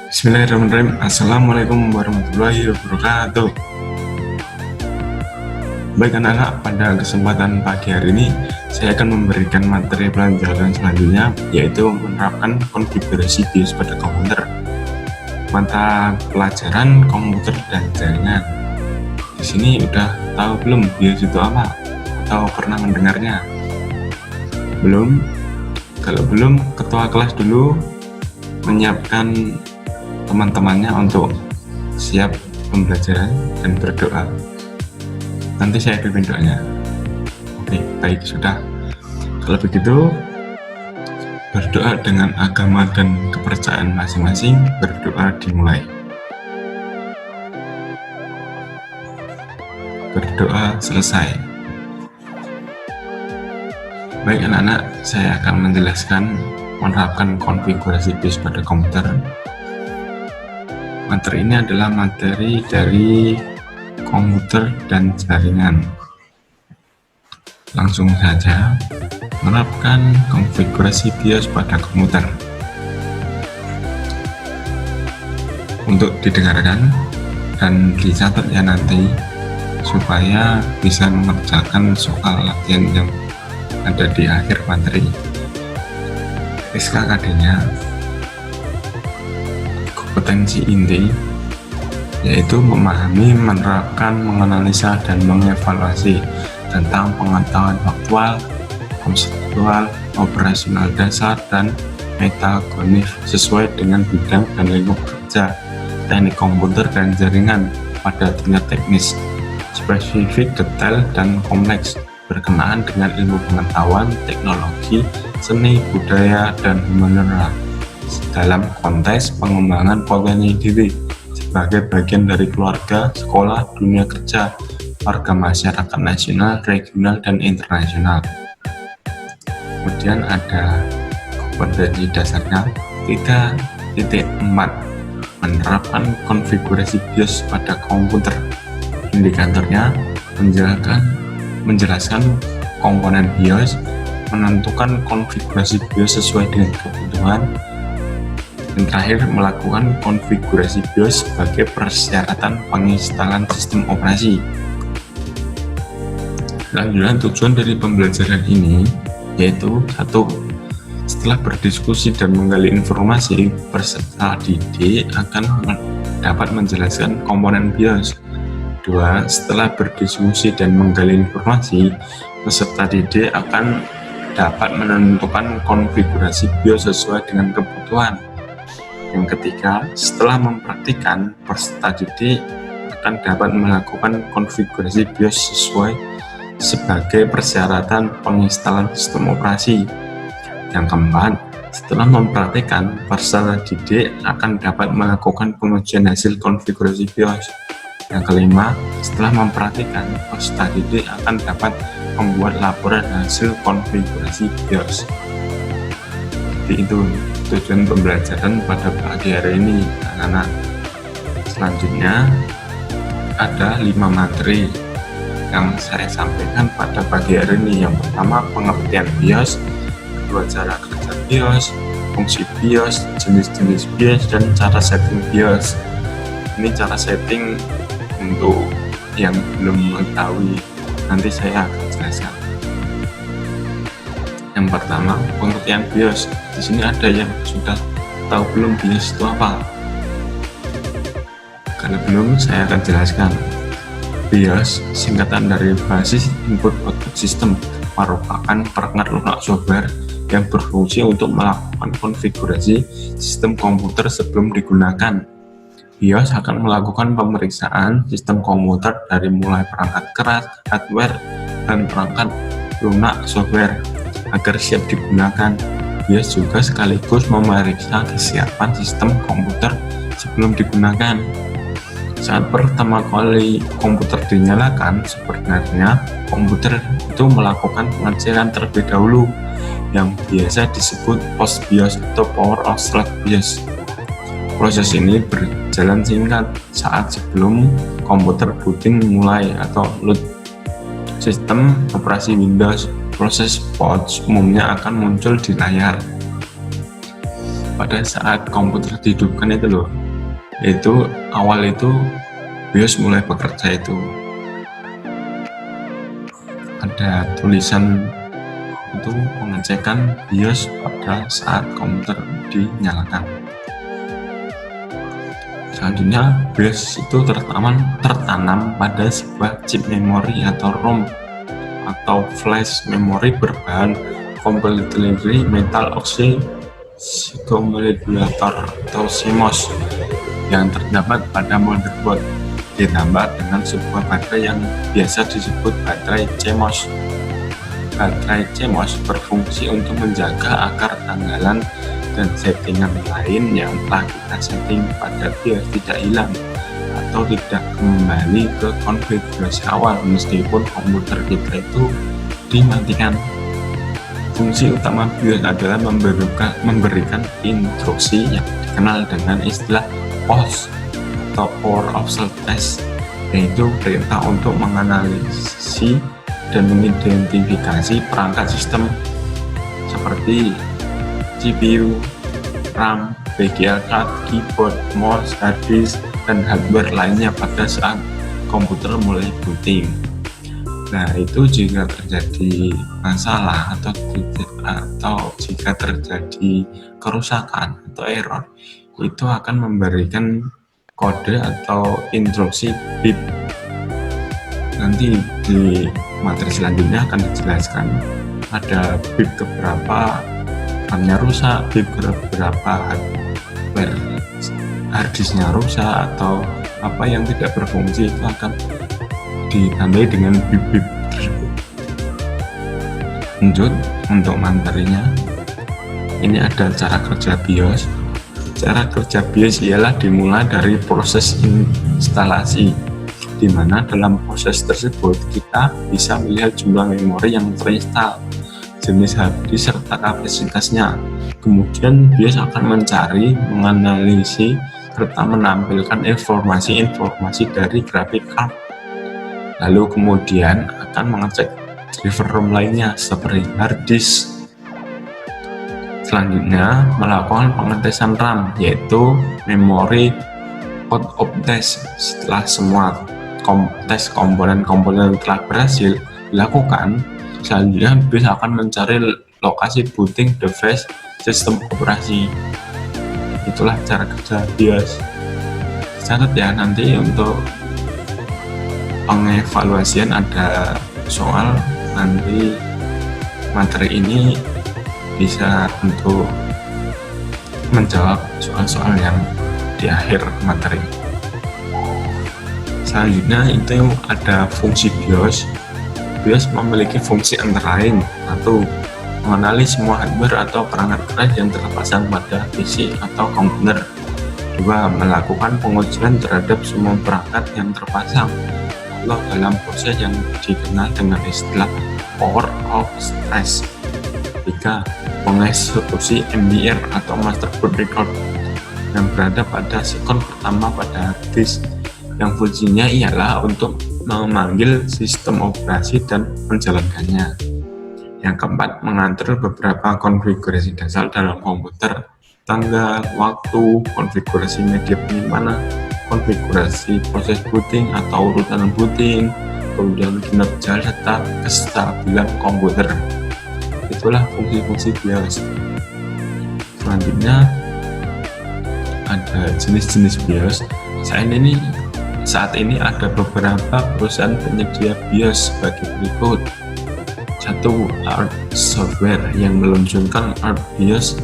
Bismillahirrahmanirrahim. Assalamualaikum warahmatullahi wabarakatuh. Baik anak-anak, pada kesempatan pagi hari ini saya akan memberikan materi pelajaran selanjutnya, yaitu menerapkan konfigurasi BIOS pada komputer. Mata pelajaran komputer dan jaringan. Di sini udah tahu belum BIOS itu apa? Atau pernah mendengarnya? Belum? Kalau belum, ketua kelas dulu menyiapkan teman-temannya untuk siap pembelajaran dan berdoa. Nanti saya pimpin doanya. Oke, baik, sudah. Kalau begitu, berdoa dengan agama dan kepercayaan masing-masing. Berdoa dimulai. Berdoa selesai. Baik anak-anak, saya akan menjelaskan menerapkan konfigurasi BIOS pada komputer. Materi ini adalah materi dari komputer dan jaringan. Langsung saja, menerapkan konfigurasi BIOS pada komputer. Untuk didengarkan dan dicatat ya nanti, supaya bisa mengerjakan soal latihan yang ada di akhir materi. SKKD-nya kompetensi inti, yaitu memahami, menerapkan, menganalisa, dan mengevaluasi tentang pengetahuan faktual, konseptual, operasional dasar, dan metacognitif sesuai dengan bidang dan lingkup kerja teknik komputer dan jaringan pada tingkat teknis, spesifik, detail, dan kompleks, berkenaan dengan ilmu pengetahuan, teknologi, seni, budaya, dan humaniora dalam konteks pengembangan potensi diri sebagai bagian dari keluarga, sekolah, dunia kerja, warga masyarakat nasional, regional, dan internasional. Kemudian ada kompetensi dasarnya 3.4, menerapkan konfigurasi BIOS pada komputer. Indikatornya menjelaskan komponen BIOS, menentukan konfigurasi BIOS sesuai dengan kebutuhan, dan terakhir melakukan konfigurasi BIOS sebagai persyaratan penginstalan sistem operasi. Lanjutan tujuan dari pembelajaran ini yaitu 1. Setelah berdiskusi dan menggali informasi, peserta didik akan dapat menjelaskan komponen BIOS. 2. Setelah berdiskusi dan menggali informasi, peserta didik akan dapat menentukan konfigurasi BIOS sesuai dengan kebutuhan. Yang ketiga, setelah mempraktikkan, peserta didik akan dapat melakukan konfigurasi BIOS sebagai persyaratan penginstalan sistem operasi. Yang keempat, setelah mempraktikkan, peserta didik akan dapat melakukan pengujian hasil konfigurasi BIOS. Yang kelima, setelah mempraktikkan, peserta didik akan dapat membuat laporan hasil konfigurasi BIOS. Jadi itu tujuan pembelajaran pada pagi hari ini anak-anak. Selanjutnya ada 5 materi yang saya sampaikan pada pagi hari ini. Yang pertama, pengertian BIOS, kedua, cara kerja BIOS, fungsi BIOS, jenis-jenis BIOS, dan cara setting BIOS. Ini cara setting untuk yang belum mengetahui, nanti saya akan jelaskan. Yang pertama, pengertian BIOS. Di sini ada yang sudah tahu belum BIOS itu apa? Kalau belum, saya akan jelaskan. BIOS singkatan dari Basis Input Output System, merupakan perangkat lunak software yang berfungsi untuk melakukan konfigurasi sistem komputer sebelum digunakan. BIOS akan melakukan pemeriksaan sistem komputer dari mulai perangkat keras, hardware, dan perangkat lunak software agar siap digunakan. BIOS juga sekaligus memeriksa kesiapan sistem komputer sebelum digunakan. Saat pertama kali komputer dinyalakan, sebenarnya komputer itu melakukan pengecekan terlebih dahulu yang biasa disebut post BIOS atau power of select BIOS. Proses ini berjalan singkat saat sebelum komputer booting mulai atau load sistem operasi Windows. Proses boot umumnya akan muncul di layar. pada saat komputer dihidupkan itu loh, itu awal itu BIOS mulai bekerja itu ada tulisan itu pengecekan BIOS pada saat komputer dinyalakan. Selanjutnya, BIOS itu tertanam pada sebuah chip memori atau ROM atau flash memory berbahan completely metal oxide accumulator atau CMOS yang terdapat pada motherboard, ditambah dengan sebuah baterai yang biasa disebut baterai CMOS. Baterai CMOS berfungsi untuk menjaga agar tanggalan dan settingan lain yang telah kita setting pada BIOS tidak hilang atau tidak kembali ke konfigurasi awal meskipun komputer kita itu dimatikan. Fungsi utama BIOS adalah memberikan instruksi yang dikenal dengan istilah POS atau Power of Test, yaitu perintah untuk menganalisis dan mengidentifikasi perangkat sistem seperti CPU, RAM, VGA card, keyboard, mouse, hard disk, dan hardware lainnya pada saat komputer mulai booting. Nah, itu jika terjadi masalah atau jika terjadi kerusakan atau error, itu akan memberikan kode atau instruksi bit. Nanti di materi selanjutnya akan dijelaskan ada bit keberapa RAM-nya rusak, bit keberapa harddisknya rusak, atau apa yang tidak berfungsi itu akan ditandai dengan bip-bip tersebut. Lanjut untuk materinya, ini ada cara kerja BIOS. Cara kerja BIOS ialah dimulai dari proses instalasi, di mana dalam proses tersebut kita bisa melihat jumlah memori yang terinstall, jenis harddisk serta kapasitasnya. Kemudian BIOS akan mencari, menganalisis, serta menampilkan informasi dari graphic card. Lalu kemudian akan mengecek driver ROM lainnya seperti harddisk. Selanjutnya melakukan pengetesan RAM, yaitu memory out of test. Setelah semua tes komponen-komponen telah berhasil dilakukan, selanjutnya BIOS akan mencari lokasi booting device sistem operasi. Itulah cara kerja BIOS. Catat ya, nanti untuk pengevaluasian ada soal, nanti materi ini bisa untuk menjawab soal-soal yang di akhir materi. Selanjutnya itu ada fungsi BIOS. BIOS memiliki fungsi antara lain: 1. Mengenali semua hardware atau perangkat keras yang terpasang pada PC atau komputer. 2. Melakukan pengujian terhadap semua perangkat yang terpasang atau dalam proses yang dikenal dengan istilah Power of Stress. 3. Mengeksekusi MBR atau Motherboard Record yang berada pada sekon pertama pada disk, yang fungsinya ialah untuk memanggil sistem operasi dan menjalankannya. Yang keempat, mengatur beberapa konfigurasi dasar dalam komputer: tanggal, waktu, konfigurasi media penyimpanan, konfigurasi proses booting atau urutan booting, kemudian kinerja serta kestabilan komputer. Itulah fungsi-fungsi BIOS. Selanjutnya ada jenis-jenis BIOS. Saat ini ada beberapa perusahaan penyedia BIOS sebagai berikut. 1. ART Software yang meluncurkan ART BIOS,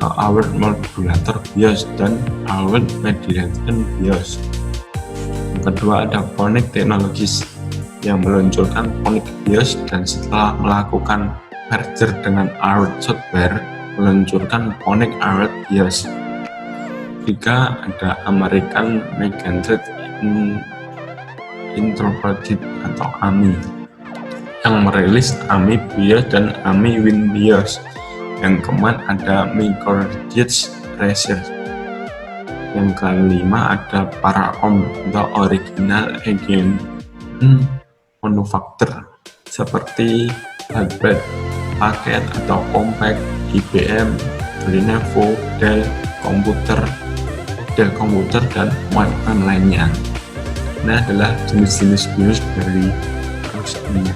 ART Modulator BIOS, dan ART Mediation BIOS. Yang kedua ada Phonik Technologies yang meluncurkan Phonik BIOS dan setelah melakukan merger dengan ART Software meluncurkan Phonik ART BIOS. 3. Ada American Megatrend Incorporated atau AMI yang merilis AMI BIOS dan AMI Win BIOS. Yang keempat ada Microdisk Research. Yang kelima ada Paracom atau Original Engine Manufacturer seperti Hybrid, Paket atau Compact, IBM, Lenovo, Dell komputer dan webcam lainnya. Ini adalah jenis-jenis BIOS dari perusahaannya.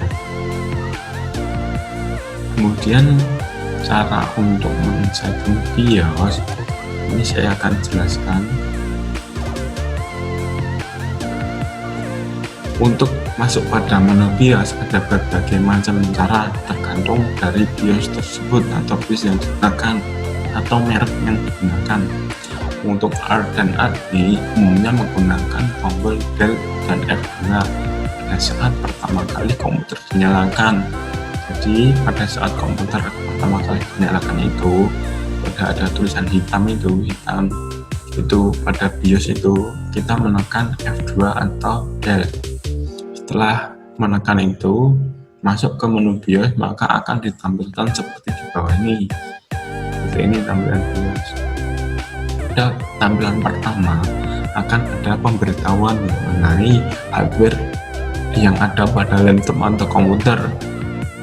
Kemudian cara untuk men-setting BIOS ini saya akan jelaskan. Untuk masuk pada menu BIOS ada berbagai macam cara tergantung dari BIOS tersebut atau BIOS yang digunakan atau merek yang digunakan. Untuk R dan AD umumnya menggunakan tombol Del dan F2 pada saat pertama kali komputer dinyalakan. Jadi pada saat komputer pertama kali dinyalakan itu ada tulisan hitam itu pada BIOS itu kita menekan F2 atau Del. Setelah menekan itu masuk ke menu BIOS, maka akan ditampilkan seperti di bawah ini. Seperti ini tampilan BIOS. Pada tampilan pertama akan ada pemberitahuan mengenai hardware yang ada pada laptop atau komputer.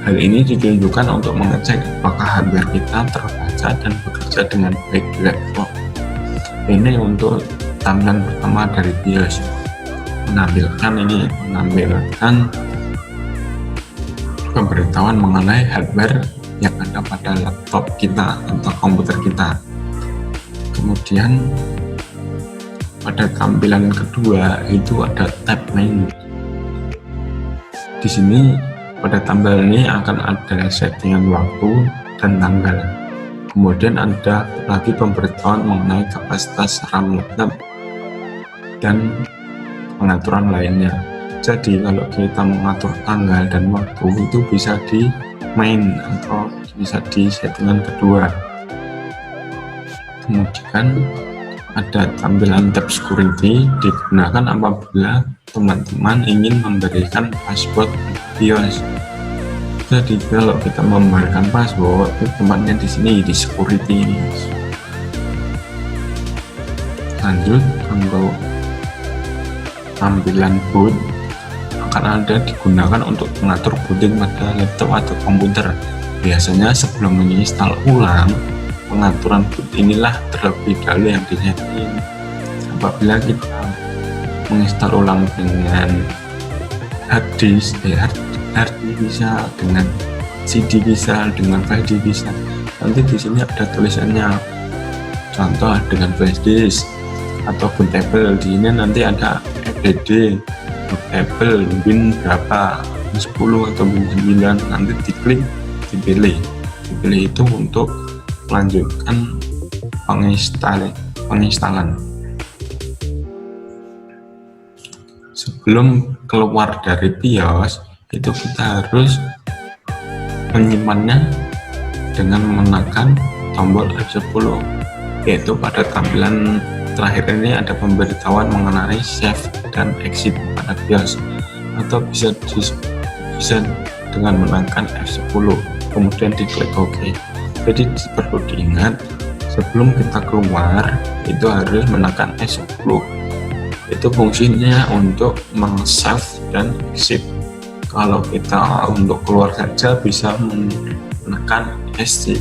Hal ini ditunjukkan untuk mengecek apakah hardware kita terbaca dan bekerja dengan baik di laptop. Ini untuk tampilan pertama dari BIOS, menampilkan pemberitahuan mengenai hardware yang ada pada laptop kita atau komputer kita. Kemudian pada tampilan kedua itu ada tab menu. Di sini pada tampilan ini akan ada settingan waktu dan tanggal. Kemudian ada lagi pemberitahuan mengenai kapasitas RAM laptop dan pengaturan lainnya. Jadi kalau kita mengatur tanggal dan waktu itu bisa di main atau bisa di settingan kedua. Kemudian ada tampilan tab security, digunakan apabila teman-teman ingin memberikan password BIOS. Jadi kalau kita memberikan password, itu tempatnya di sini di security ini. Lanjut untuk tampilan boot akan ada digunakan untuk mengatur booting pada laptop atau komputer. Biasanya sebelum menginstal ulang, pengaturan boot inilah terlebih dahulu yang disetting. Apabila kita menginstal ulang dengan hard disk bisa, dengan CD bisa, dengan flash disk bisa. Nanti di sini ada tulisannya. Contoh dengan flash disk atau bootable, di sini nanti ada FDD, bootable, Win berapa, Win 10 atau Win 9, nanti diklik, dipilih itu untuk melanjutkan penginstalan. Sebelum keluar dari BIOS itu kita harus menyimpannya dengan menekan tombol F10, yaitu pada tampilan terakhir ini ada pemberitahuan mengenai save dan exit pada BIOS, atau bisa dengan menekan F10 kemudian diklik OK. Jadi perlu diingat, sebelum kita keluar itu harus menekan F10. Itu fungsinya untuk meng-save dan exit. Kalau kita untuk keluar saja bisa menekan SC.